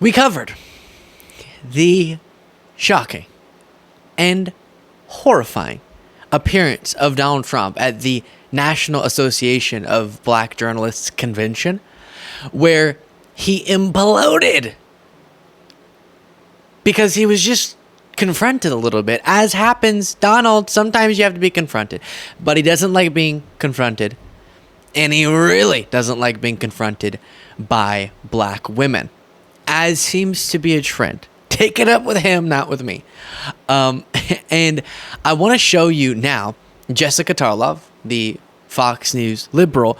We covered the shocking and horrifying appearance of Donald Trump at the National Association of Black Journalists convention, where he imploded because he was just confronted a little bit. As happens, Donald, sometimes you have to be confronted, but he doesn't like being confronted, and he really doesn't like being confronted by black women, as seems to be a trend. Take it up with him, not with me. And I want to show you now Jessica Tarlov, the Fox News liberal,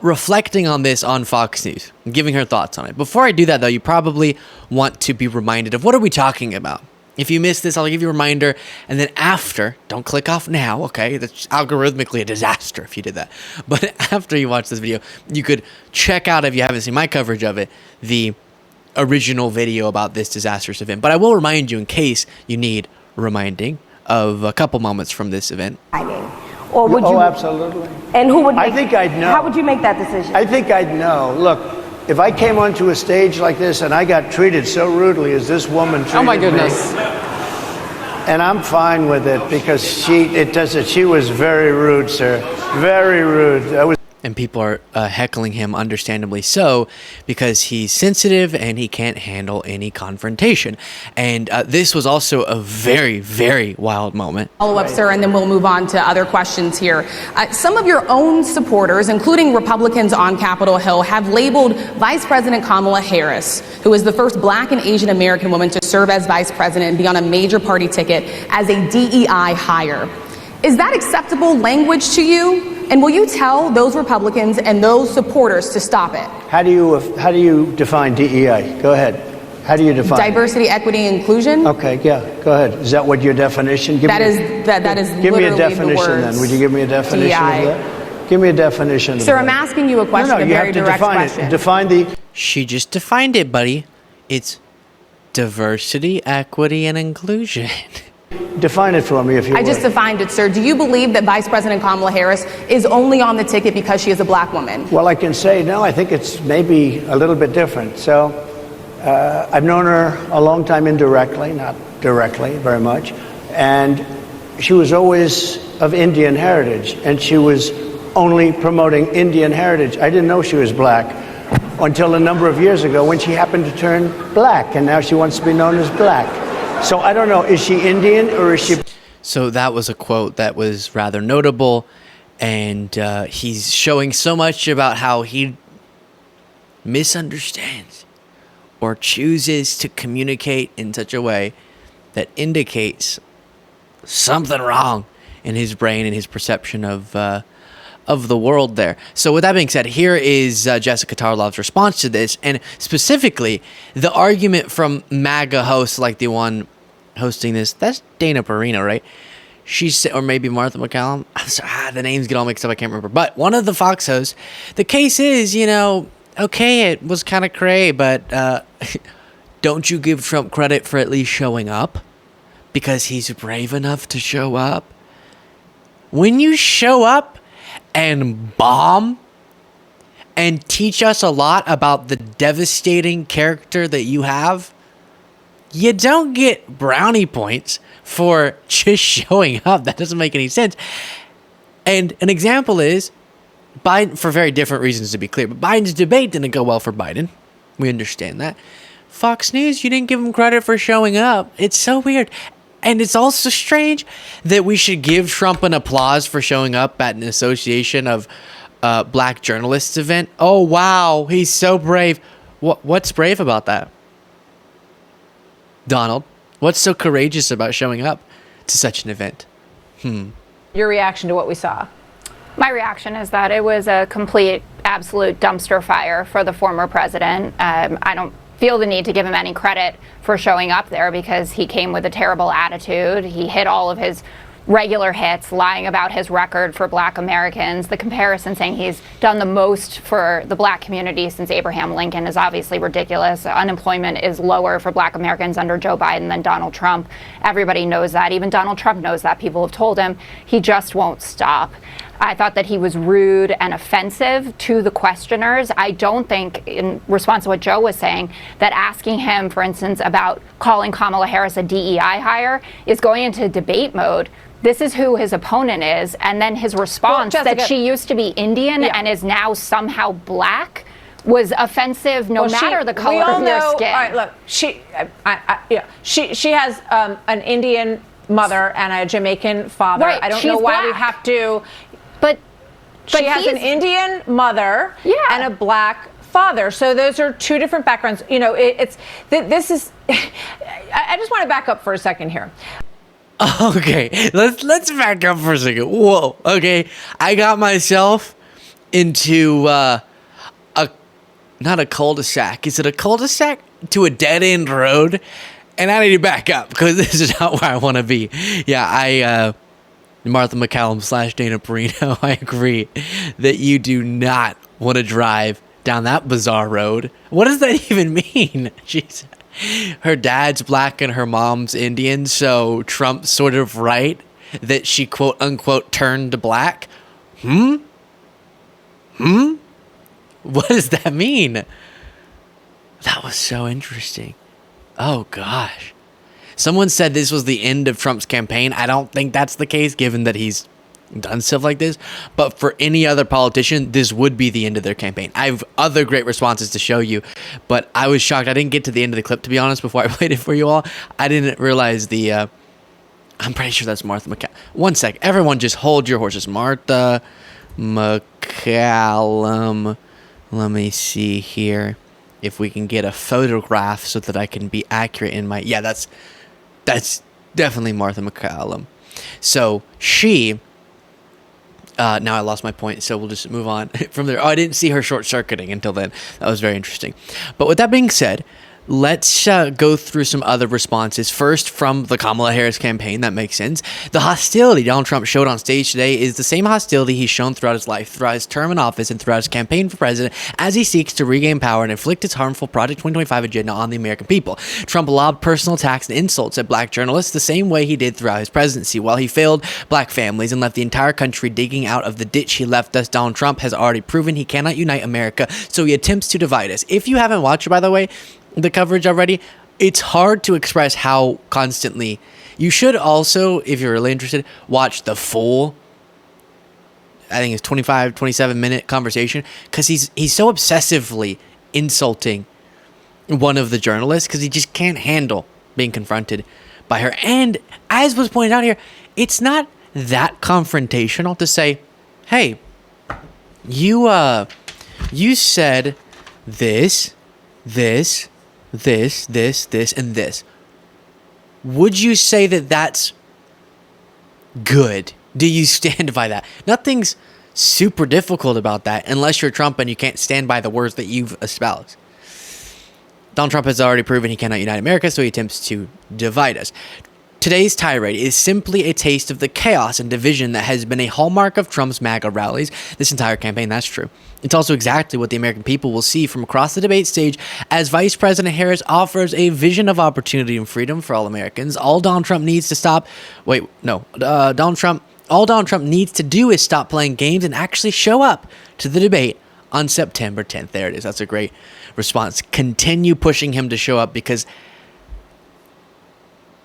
reflecting on this on Fox News, giving her thoughts on it. Before I do that, though, you probably want to be reminded of what are we talking about. If you missed this, I'll give you a reminder. And then after, don't click off now, okay? That's algorithmically a disaster if you did that. But after you watch this video, you could check out, if you haven't seen my coverage of it, the original video about this disastrous event. But I will remind you, in case you need reminding, of a couple moments from this event. Or would you? Absolutely. And who would make, I think I'd know. How would you make that decision? I think I'd know. Look, if I came onto a stage like this and I got treated so rudely as this woman treated me. Oh my goodness. And I'm fine with it because she was very rude, sir. Very rude. And people are heckling him, understandably so, because he's sensitive and he can't handle any confrontation. And this was also a very, very wild moment. Follow up, sir, and then we'll move on to other questions here. Some of your own supporters, including Republicans on Capitol Hill, have labeled Vice President Kamala Harris, who is the first Black and Asian American woman to serve as vice president and be on a major party ticket, as a DEI hire. Is that acceptable language to you? And will you tell those Republicans and those supporters to stop it? How do you define DEI? Go ahead. How do you define diversity, equity, inclusion? Okay, yeah, go ahead. Is that what your definition? That is give me a literally definition the words then. Would you give me a definition DEI. of that? Give me a definition. Sir, of I'm that. asking you a question, No, a you very have to direct define question. it. Define the. She just defined it, buddy. It's diversity, equity, and inclusion. Define it for me, if you would. I just defined it, sir. Do you believe that Vice President Kamala Harris is only on the ticket because she is a black woman? Well, I can say no. I think it's maybe a little bit different. So, I've known her a long time indirectly, not directly, very much, and she was always of Indian heritage, and she was only promoting Indian heritage. I didn't know she was black until a number of years ago when she happened to turn black, and now she wants to be known as black. So I don't know, is she Indian or is she... So that was a quote that was rather notable, and he's showing so much about how he misunderstands or chooses to communicate in such a way that indicates something wrong in his brain and his perception of the world there. So with that being said, here is Jessica Tarlov's response to this, and specifically the argument from MAGA hosts like the one hosting this. That's Dana Perino, right? She said, or maybe Martha McCallum. I'm sorry, the names get all mixed up. I can't remember. But one of the Fox hosts, the case is, okay, it was kind of cray, but don't you give Trump credit for at least showing up? Because he's brave enough to show up. When you show up and bomb and teach us a lot about the devastating character that you have, you don't get brownie points for just showing up. That doesn't make any sense. And an example is Biden, for very different reasons to be clear, but Biden's debate didn't go well for Biden. We understand that. Fox News, you didn't give him credit for showing up. It's so weird. And it's also strange that we should give Trump an applause for showing up at an association of black journalists event. Oh, wow, he's so brave. What's brave about that? Donald, what's so courageous about showing up to such an event? Your reaction to what we saw? My reaction is that it was a complete, absolute dumpster fire for the former president. I don't feel the need to give him any credit for showing up there because he came with a terrible attitude. He hit all of his regular hits, lying about his record for black Americans. The comparison saying he's done the most for the black community since Abraham Lincoln is obviously ridiculous. Unemployment is lower for black Americans under Joe Biden than Donald Trump. Everybody knows that. Even Donald Trump knows that. People have told him. He just won't stop. I thought that he was rude and offensive to the questioners. I don't think, in response to what Joe was saying, that asking him, for instance, about calling Kamala Harris a DEI hire is going into debate mode. This is who his opponent is, and then his response that she used to be Indian and is now somehow black was offensive no matter the color of your skin. All right, look, she has an Indian mother and a Jamaican father. Right, I don't she's know why we black. have to. But She has an Indian mother and a black father. So those are two different backgrounds. You know, this is. I just want to back up for a second here. Okay, let's back up for a second. Whoa. Okay, I got myself into not a cul-de-sac. Is it a cul-de-sac? To a dead-end road? And I need to back up because this is not where I want to be. Yeah, Martha McCallum / Dana Perino, I agree that you do not want to drive down that bizarre road. What does that even mean? Jeez. Her dad's black and her mom's Indian, so Trump's sort of right that she quote-unquote turned black? What does that mean? That was so interesting. Oh, gosh. Someone said this was the end of Trump's campaign. I don't think that's the case, given that he's done stuff like this. But for any other politician, this would be the end of their campaign. I have other great responses to show you, but I was shocked. I didn't get to the end of the clip, to be honest, before I played it for you all. I didn't realize I'm pretty sure that's Martha McCallum. One sec. Everyone just hold your horses. Martha McCallum. Let me see here if we can get a photograph so that I can be accurate in my... Yeah, that's definitely Martha McCallum. So she... now I lost my point, so we'll just move on from there. Oh, I didn't see her short-circuiting until then. That was very interesting. But with that being said, let's go through some other responses. First, from the Kamala Harris campaign. That makes sense. The hostility Donald Trump showed on stage today is the same hostility he's shown throughout his life, throughout his term in office, and throughout his campaign for president, as he seeks to regain power and inflict his harmful Project 2025 agenda on the American people. Trump lobbed personal attacks and insults at black journalists the same way he did throughout his presidency. While he failed black families and left the entire country digging out of the ditch he left us, Donald Trump has already proven he cannot unite America, so he attempts to divide us. If you haven't watched it, by the way, the coverage already, it's hard to express how constantly. You should also, if you're really interested, watch the full, I think it's 27-minute conversation, because he's so obsessively insulting one of the journalists because he just can't handle being confronted by her. And as was pointed out here, it's not that confrontational to say, hey, you said this, and this. Would you say that that's good? Do you stand by that? Nothing's super difficult about that unless you're Trump and you can't stand by the words that you've espoused. Donald Trump has already proven he cannot unite America, so he attempts to divide us. Today's tirade is simply a taste of the chaos and division that has been a hallmark of Trump's MAGA rallies this entire campaign. That's true. It's also exactly what the American people will see from across the debate stage as Vice President Harris offers a vision of opportunity and freedom for all Americans. All Donald Trump needs to do is stop playing games and actually show up to the debate on September 10th. There it is. That's a great response. Continue pushing him to show up because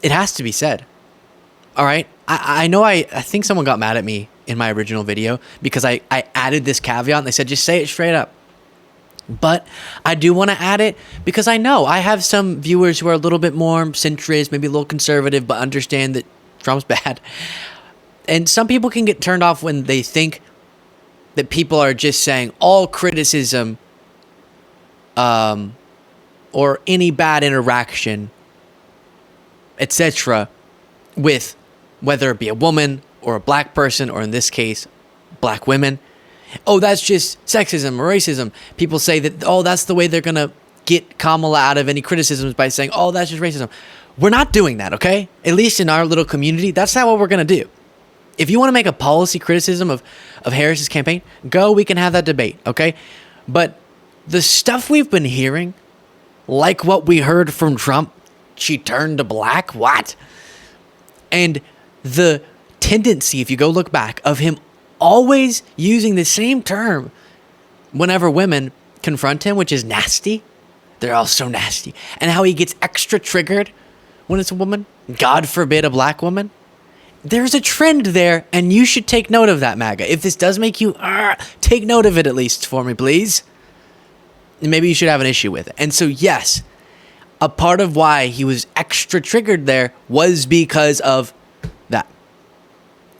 it has to be said. All right. I know I think someone got mad at me in my original video because I added this caveat and they said, just say it straight up. But I do want to add it because I know I have some viewers who are a little bit more centrist, maybe a little conservative, but understand that Trump's bad. And some people can get turned off when they think that people are just saying all criticism or any bad interaction, etc., with whether it be a woman or a black person, or in this case, black women. Oh, that's just sexism or racism. People say that, oh, that's the way they're going to get Kamala out of any criticisms by saying, oh, that's just racism. We're not doing that, okay? At least in our little community, that's not what we're going to do. If you want to make a policy criticism of Harris's campaign, go, we can have that debate, okay? But the stuff we've been hearing, like what we heard from Trump, she turned to black, what? And the tendency, if you go look back, of him always using the same term whenever women confront him, which is nasty. They're all so nasty. And how he gets extra triggered when it's a woman. God forbid a black woman. There's a trend there, and you should take note of that, MAGA. If this does make you, take note of it at least for me, please. Maybe you should have an issue with it. And so, yes, a part of why he was extra triggered there was because of that.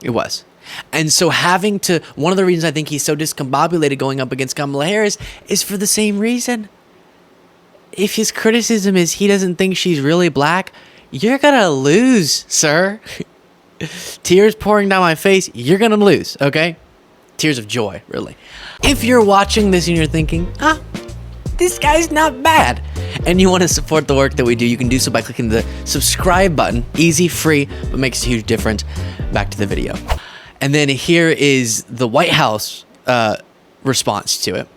It was. And so one of the reasons I think he's so discombobulated going up against Kamala Harris is for the same reason. If his criticism is he doesn't think she's really black, you're gonna lose, sir. Tears pouring down my face, you're gonna lose, okay? Tears of joy, really. If you're watching this and you're thinking, this guy's not bad, and you want to support the work that we do, you can do so by clicking the subscribe button. Easy, free, but makes a huge difference. Back to the video. And then here is the White House response to it.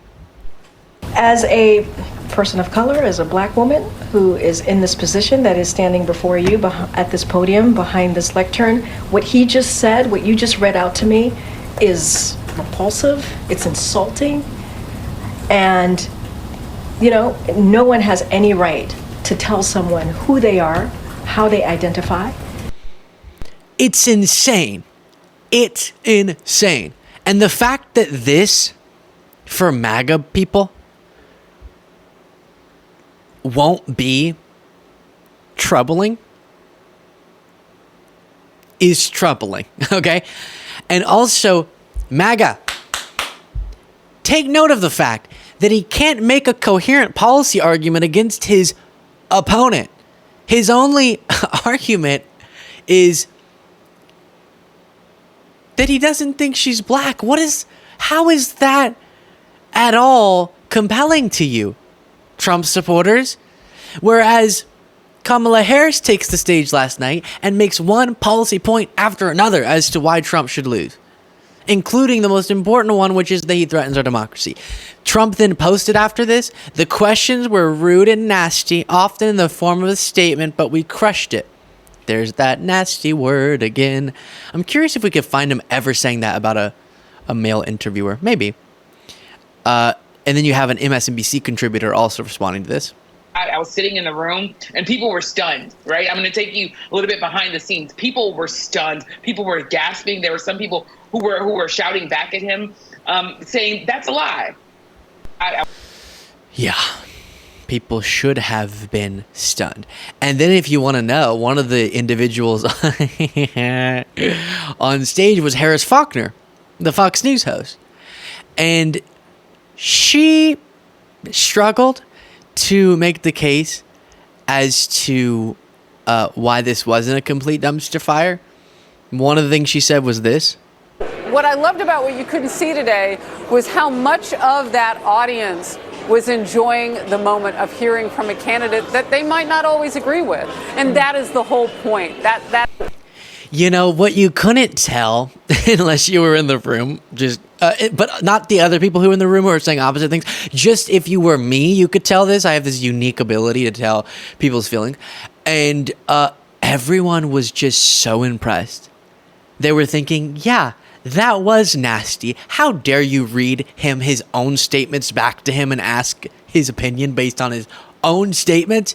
As a person of color, as a black woman who is in this position that is standing before you at this podium behind this lectern, what he just said, what you just read out to me, is repulsive, it's insulting, and no one has any right to tell someone who they are, how they identify. It's insane. It's insane. And the fact that this, for MAGA people, won't be troubling is troubling, okay? And also, MAGA, take note of the fact that he can't make a coherent policy argument against his opponent. His only argument is that he doesn't think she's black. How is that at all compelling to you, Trump supporters? Whereas Kamala Harris takes the stage last night and makes one policy point after another as to why Trump should lose, including the most important one, which is that he threatens our democracy. Trump then posted after this, the questions were rude and nasty, often in the form of a statement, but we crushed it. There's that nasty word again. I'm curious if we could find him ever saying that about a male interviewer. Maybe. And then you have an MSNBC contributor also responding to this. I was sitting in the room and people were stunned, right? I'm going to take you a little bit behind the scenes. People were stunned. People were gasping. There were some people who were shouting back at him, saying, that's a lie. Yeah. People should have been stunned. And then if you want to know, one of the individuals on stage was Harris Faulkner, the Fox News host. And she struggled to make the case as to why this wasn't a complete dumpster fire. One of the things she said was this. What I loved about what you couldn't see today was how much of that audience was enjoying the moment of hearing from a candidate that they might not always agree with. And that is the whole point. You know, what you couldn't tell, unless you were in the room, but not the other people who were in the room who were saying opposite things. Just if you were me, you could tell this. I have this unique ability to tell people's feelings. And everyone was just so impressed. They were thinking, yeah, that was nasty. How dare you read him his own statements back to him and ask his opinion based on his own statements?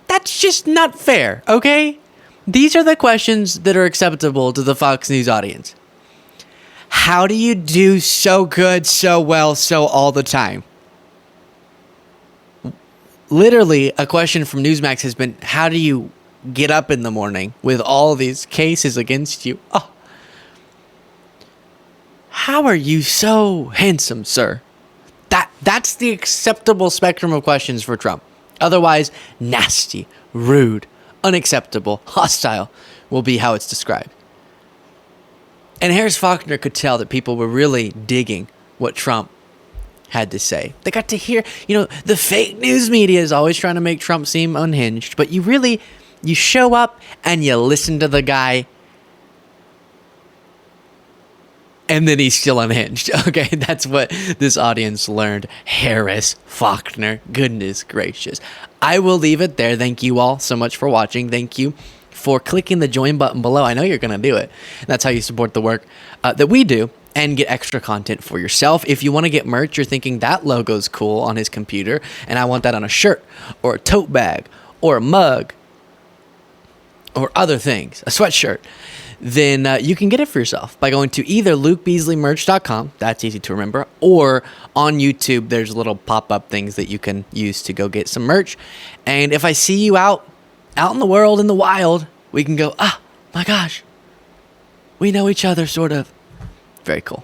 That's just not fair, okay? These are the questions that are acceptable to the Fox News audience. How do you do so good, so well, so all the time? Literally, a question from Newsmax has been, how do you get up in the morning with all these cases against you? Oh. How are you so handsome, sir? That's the acceptable spectrum of questions for Trump. Otherwise, nasty, rude, unacceptable, hostile will be how it's described. And Harris Faulkner could tell that people were really digging what Trump had to say. They got to hear, the fake news media is always trying to make Trump seem unhinged, but you show up and you listen to the guy, and then he's still unhinged. Okay, that's what this audience learned. Harris Faulkner, goodness gracious. I will leave it there. Thank you all so much for watching. Thank you for clicking the join button below. I know you're going to do it. That's how you support the work that we do. and get extra content for yourself. If you want to get merch, you're thinking that logo's cool on his computer, and I want that on a shirt or a tote bag or a mug or other things, a sweatshirt, then you can get it for yourself by going to either lukebeasleymerch.com, that's easy to remember, or on YouTube, there's little pop-up things that you can use to go get some merch. And if I see you out in the world, in the wild, we can go, ah, my gosh, we know each other, sort of. Very cool.